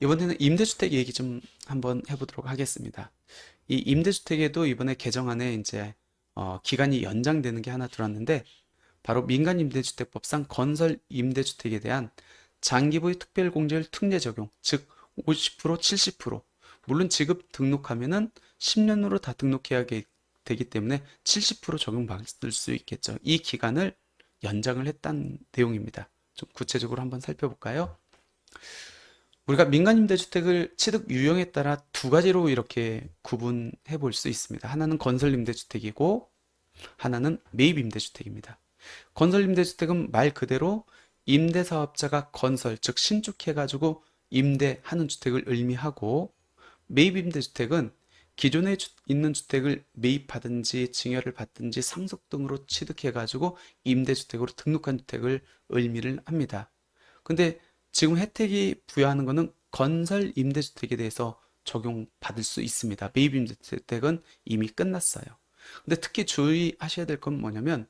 이번에는 임대주택 얘기 좀 한번 해보도록 하겠습니다. 이 임대주택에도 이번에 개정안에 이제 기간이 연장되는 게 하나 들어왔는데 바로 민간임대주택법상 건설임대주택에 대한 장기보유 특별공제율 특례 적용, 즉 50%, 70%. 물론 지급 등록하면은 10년으로 다 등록해야 되기 때문에 70% 적용받을 수 있겠죠. 이 기간을 연장을 했다는 내용입니다. 좀 구체적으로 한번 살펴볼까요? 우리가 민간임대주택을 취득 유형에 따라 두 가지로 이렇게 구분해 볼 수 있습니다. 하나는 건설임대주택이고 하나는 매입임대주택입니다. 건설임대주택은 말 그대로 임대사업자가 건설, 즉 신축해가지고 임대하는 주택을 의미하고, 매입임대주택은 기존에 있는 주택을 매입하든지 증여를 받든지 상속 등으로 취득해가지고 임대주택으로 등록한 주택을 의미를 합니다. 근데 지금 혜택이 부여하는 것은 건설 임대주택에 대해서 적용받을 수 있습니다. 매입 임대주택은 이미 끝났어요. 근데 특히 주의하셔야 될 건 뭐냐면,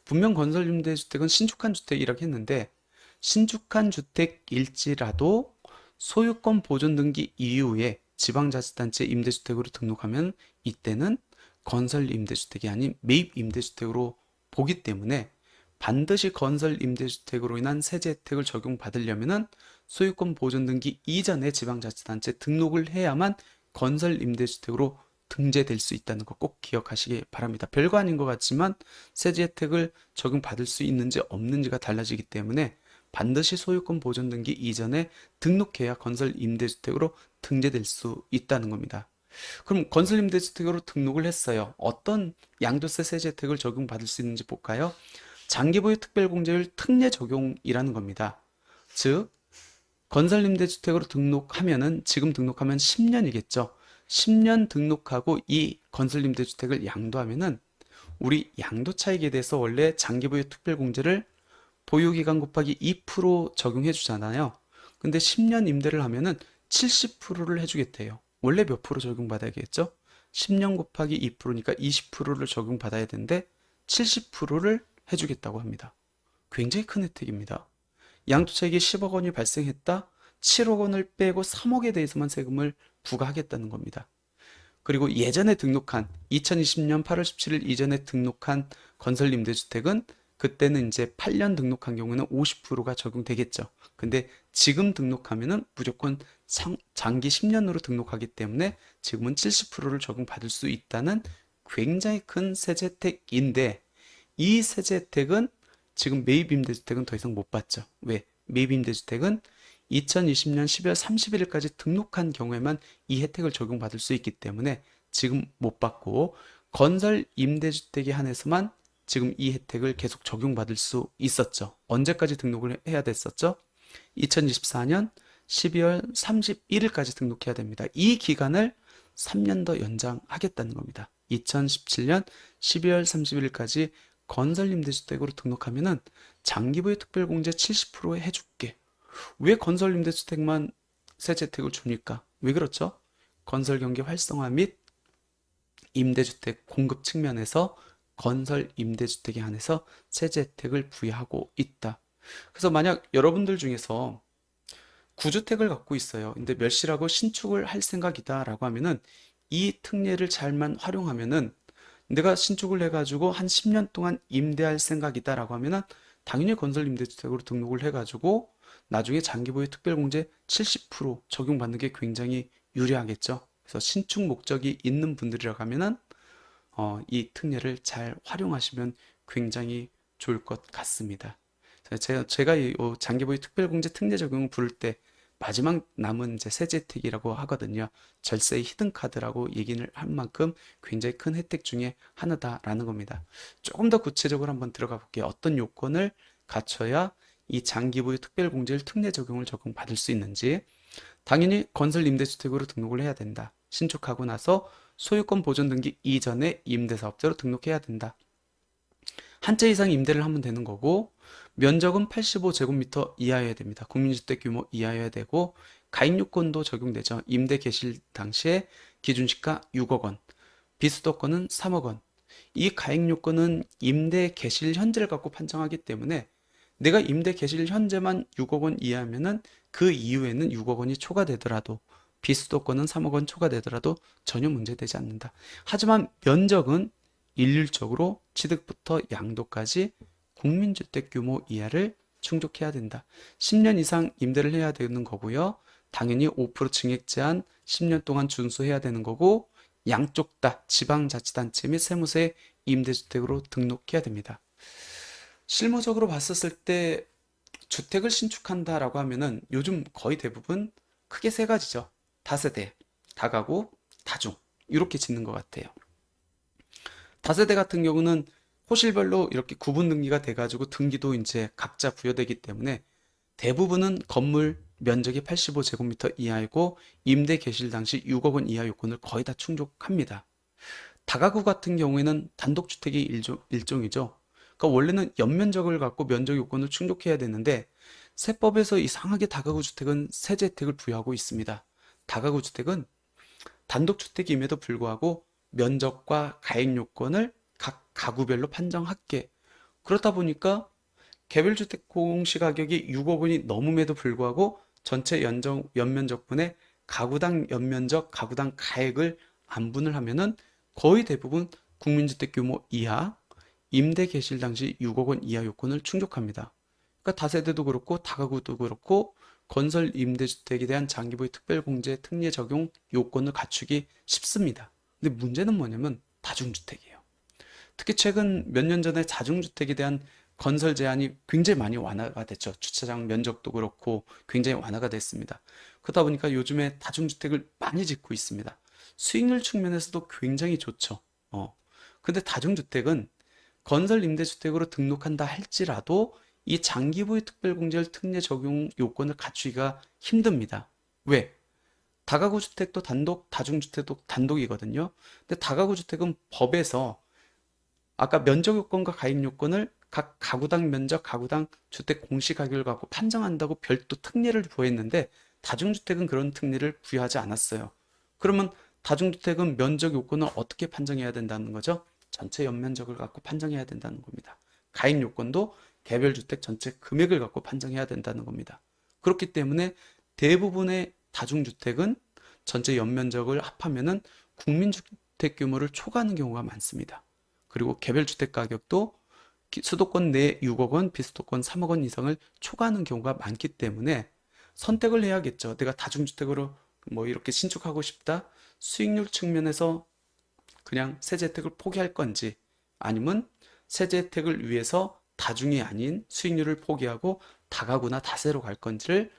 분명 건설 임대주택은 신축한 주택이라고 했는데 신축한 주택일지라도 소유권 보존 등기 이후에 지방자치단체 임대주택으로 등록하면 이때는 건설 임대주택이 아닌 매입 임대주택으로 보기 때문에 반드시 건설 임대주택으로 인한 세제 혜택을 적용받으려면 소유권 보존 등기 이전에 지방자치단체 등록을 해야만 건설 임대주택으로 등재될 수 있다는 거 꼭 기억하시기 바랍니다. 별거 아닌 것 같지만 세제 혜택을 적용받을 수 있는지 없는지가 달라지기 때문에 반드시 소유권 보존 등기 이전에 등록해야 건설 임대주택으로 등재될 수 있다는 겁니다. 그럼 건설 임대주택으로 등록을 했어요. 어떤 양도세 세제 혜택을 적용받을 수 있는지 볼까요? 장기보유 특별공제율 특례 적용이라는 겁니다. 즉 건설임대주택으로 등록하면은 지금 등록하면 10년이겠죠. 10년 등록하고 이 건설임대주택을 양도하면은 우리 양도 차익에 대해서 원래 장기보유 특별공제를 보유기간 곱하기 2% 적용해 주잖아요. 근데 10년 임대를 하면은 70%를 해주겠대요. 원래 몇 프로 적용받아야겠죠? 10년 곱하기 2%니까 20%를 적용받아야 되는데 70%를 해주겠다고 합니다. 굉장히 큰 혜택입니다. 양도차익이 10억 원이 발생했다? 7억 원을 빼고 3억에 대해서만 세금을 부과하겠다는 겁니다. 그리고 예전에 등록한 2020년 8월 17일 이전에 등록한 건설임대주택은 그때는 이제 8년 등록한 경우는 50%가 적용되겠죠. 근데 지금 등록하면은 무조건 장기 10년으로 등록하기 때문에 지금은 70%를 적용받을 수 있다는 굉장히 큰 세제 혜택인데, 이 세제 혜택은 지금 매입임대주택은 더 이상 못 받죠. 왜? 매입임대주택은 2020년 12월 31일까지 등록한 경우에만 이 혜택을 적용받을 수 있기 때문에 지금 못 받고, 건설 임대주택에 한해서만 지금 이 혜택을 계속 적용받을 수 있었죠. 언제까지 등록을 해야 됐었죠? 2024년 12월 31일까지 등록해야 됩니다. 이 기간을 3년 더 연장하겠다는 겁니다. 2017년 12월 31일까지 건설임대주택으로 등록하면은 장기보유 특별공제 70% 해줄게. 왜 건설임대주택만 세제 혜택을 줍니까? 왜 그렇죠? 건설경기 활성화 및 임대주택 공급 측면에서 건설임대주택에 한해서 세제 혜택을 부여하고 있다. 그래서 만약 여러분들 중에서 구주택을 갖고 있어요. 근데 멸실하고 신축을 할 생각이다 라고 하면은 이 특례를 잘만 활용하면은, 내가 신축을 해가지고 한 10년 동안 임대할 생각이다 라고 하면은 당연히 건설임대주택으로 등록을 해가지고 나중에 장기보유 특별공제 70% 적용받는 게 굉장히 유리하겠죠. 그래서 신축 목적이 있는 분들이라고 하면은 이 특례를 잘 활용하시면 굉장히 좋을 것 같습니다. 제가 이 장기보유 특별공제 특례 적용을 부를 때 마지막 남은 이제 세제 혜택이라고 하거든요. 절세의 히든카드라고 얘기를 할 만큼 굉장히 큰 혜택 중에 하나다라는 겁니다. 조금 더 구체적으로 한번 들어가 볼게요. 어떤 요건을 갖춰야 이 장기보유 특별공제율 특례 적용을 적용받을 수 있는지. 당연히 건설임대주택으로 등록을 해야 된다. 신축하고 나서 소유권 보존 등기 이전에 임대사업자로 등록해야 된다. 한 채 이상 임대를 하면 되는 거고, 면적은 85제곱미터 이하여야 됩니다. 국민주택 규모 이하여야 되고, 가입 요건도 적용되죠. 임대 개시 당시에 기준시가 6억 원, 비수도권은 3억 원. 이 가입 요건은 임대 개시일 현재를 갖고 판정하기 때문에 내가 임대 개시일 현재만 6억 원 이하면은 그 이후에는 6억 원이 초과되더라도 비수도권은 3억 원 초과되더라도 전혀 문제되지 않는다. 하지만 면적은 일률적으로 취득부터 양도까지 국민주택 규모 이하를 충족해야 된다. 10년 이상 임대를 해야 되는 거고요. 당연히 5% 증액 제한 10년 동안 준수해야 되는 거고 양쪽 다 지방자치단체 및 세무서에 임대주택으로 등록해야 됩니다. 실무적으로 봤었을 때 주택을 신축한다라고 하면은 요즘 거의 대부분 크게 세 가지죠. 다세대, 다가구, 다중 이렇게 짓는 것 같아요. 다세대 같은 경우는 호실별로 이렇게 구분 등기가 돼가지고 등기도 이제 각자 부여되기 때문에 대부분은 건물 면적이 85제곱미터 이하이고 임대 개실 당시 6억 원 이하 요건을 거의 다 충족합니다. 다가구 같은 경우에는 단독주택이 일종이죠. 그러니까 원래는 연면적을 갖고 면적 요건을 충족해야 되는데 세법에서 이상하게 다가구 주택은 세제 혜택을 부여하고 있습니다. 다가구 주택은 단독주택임에도 불구하고 면적과 가액 요건을 각 가구별로 판정할게. 그렇다 보니까 개별주택 공시가격이 6억 원이 넘음에도 불구하고 전체 연면적분의 가구당 연면적, 가구당 가액을 안분을 하면은 거의 대부분 국민주택 규모 이하, 임대 개실 당시 6억 원 이하 요건을 충족합니다. 그러니까 다세대도 그렇고 다가구도 그렇고 건설 임대주택에 대한 장기보유 특별공제 특례 적용 요건을 갖추기 쉽습니다. 근데 문제는 뭐냐면 다중주택이에요. 특히 최근 몇 년 전에 다중주택에 대한 건설 제한이 굉장히 많이 완화가 됐죠. 주차장 면적도 그렇고 굉장히 완화가 됐습니다. 그러다 보니까 요즘에 다중주택을 많이 짓고 있습니다. 수익률 측면에서도 굉장히 좋죠. 근데 다중주택은 건설 임대주택으로 등록한다 할지라도 이 장기보유 특별공제를 특례 적용 요건을 갖추기가 힘듭니다. 왜? 다가구 주택도 단독, 다중주택도 단독이거든요. 근데 다가구 주택은 법에서 아까 면적 요건과 가입 요건을 각 가구당 면적, 가구당 주택 공시가격을 갖고 판정한다고 별도 특례를 부여했는데 다중주택은 그런 특례를 부여하지 않았어요. 그러면 다중주택은 면적 요건을 어떻게 판정해야 된다는 거죠? 전체 연면적을 갖고 판정해야 된다는 겁니다. 가입 요건도 개별 주택 전체 금액을 갖고 판정해야 된다는 겁니다. 그렇기 때문에 대부분의 다중주택은 전체 연면적을 합하면은 국민주택 규모를 초과하는 경우가 많습니다. 그리고 개별 주택 가격도 수도권 내 6억 원, 비수도권 3억 원 이상을 초과하는 경우가 많기 때문에 선택을 해야겠죠. 내가 다중주택으로 뭐 이렇게 신축하고 싶다. 수익률 측면에서 그냥 세제 혜택을 포기할 건지 아니면 세제 혜택을 위해서 다중이 아닌 수익률을 포기하고 다가구나 다세로 갈 건지를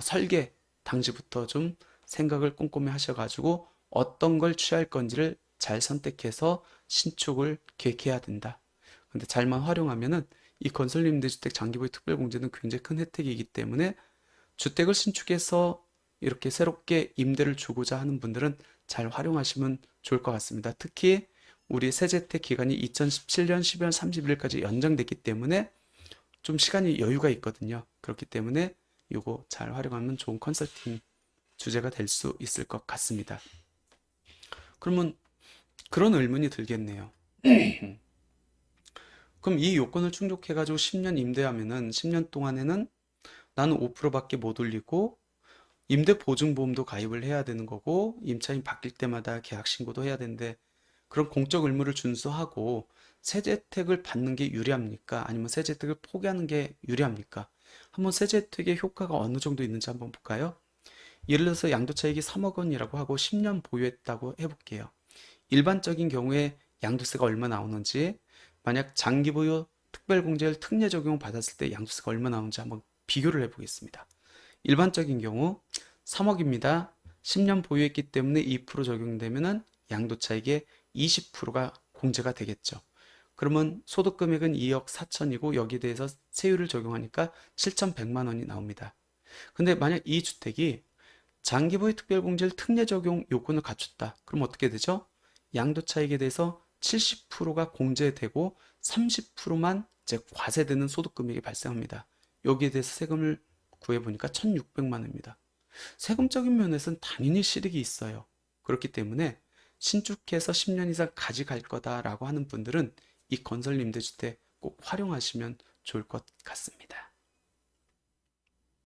설계 당시부터 좀 생각을 꼼꼼히 하셔가지고 어떤 걸 취할 건지를 잘 선택해서 신축을 계획해야 된다. 근데 잘만 활용하면은 이 건설임대주택 장기보유 특별공제는 굉장히 큰 혜택이기 때문에 주택을 신축해서 이렇게 새롭게 임대를 주고자 하는 분들은 잘 활용하시면 좋을 것 같습니다. 특히 우리 세제혜택 기간이 2017년 12월 30일까지 연장됐기 때문에 좀 시간이 여유가 있거든요. 그렇기 때문에 이거 잘 활용하면 좋은 컨설팅 주제가 될 수 있을 것 같습니다. 그러면 그런 의문이 들겠네요. 그럼 이 요건을 충족해가지고 10년 임대하면은 10년 동안에는 나는 5%밖에 못 올리고 임대보증보험도 가입을 해야 되는 거고 임차인 바뀔 때마다 계약 신고도 해야 되는데 그런 공적 의무를 준수하고 세제 혜택을 받는 게 유리합니까? 아니면 세제 혜택을 포기하는 게 유리합니까? 한번 세제 혜택의 효과가 어느 정도 있는지 한번 볼까요? 예를 들어서 양도차익이 3억 원이라고 하고 10년 보유했다고 해볼게요. 일반적인 경우에 양도세가 얼마 나오는지 만약 장기보유 특별공제를 특례 적용 받았을 때 양도세가 얼마 나오는지 한번 비교를 해보겠습니다. 일반적인 경우 3억입니다. 10년 보유했기 때문에 2% 적용되면은 양도차익의 20%가 공제가 되겠죠. 그러면 소득금액은 2억 4천이고 여기에 대해서 세율을 적용하니까 7,100만 원이 나옵니다. 근데 만약 이 주택이 장기보유 특별공제를 특례 적용 요건을 갖췄다. 그럼 어떻게 되죠? 양도차익에 대해서 70%가 공제되고 30%만 이제 과세되는 소득금액이 발생합니다. 여기에 대해서 세금을 구해보니까 1,600만 원입니다. 세금적인 면에서는 당연히 실익이 있어요. 그렇기 때문에 신축해서 10년 이상 가져갈 거다라고 하는 분들은 이 건설 임대주택 꼭 활용하시면 좋을 것 같습니다.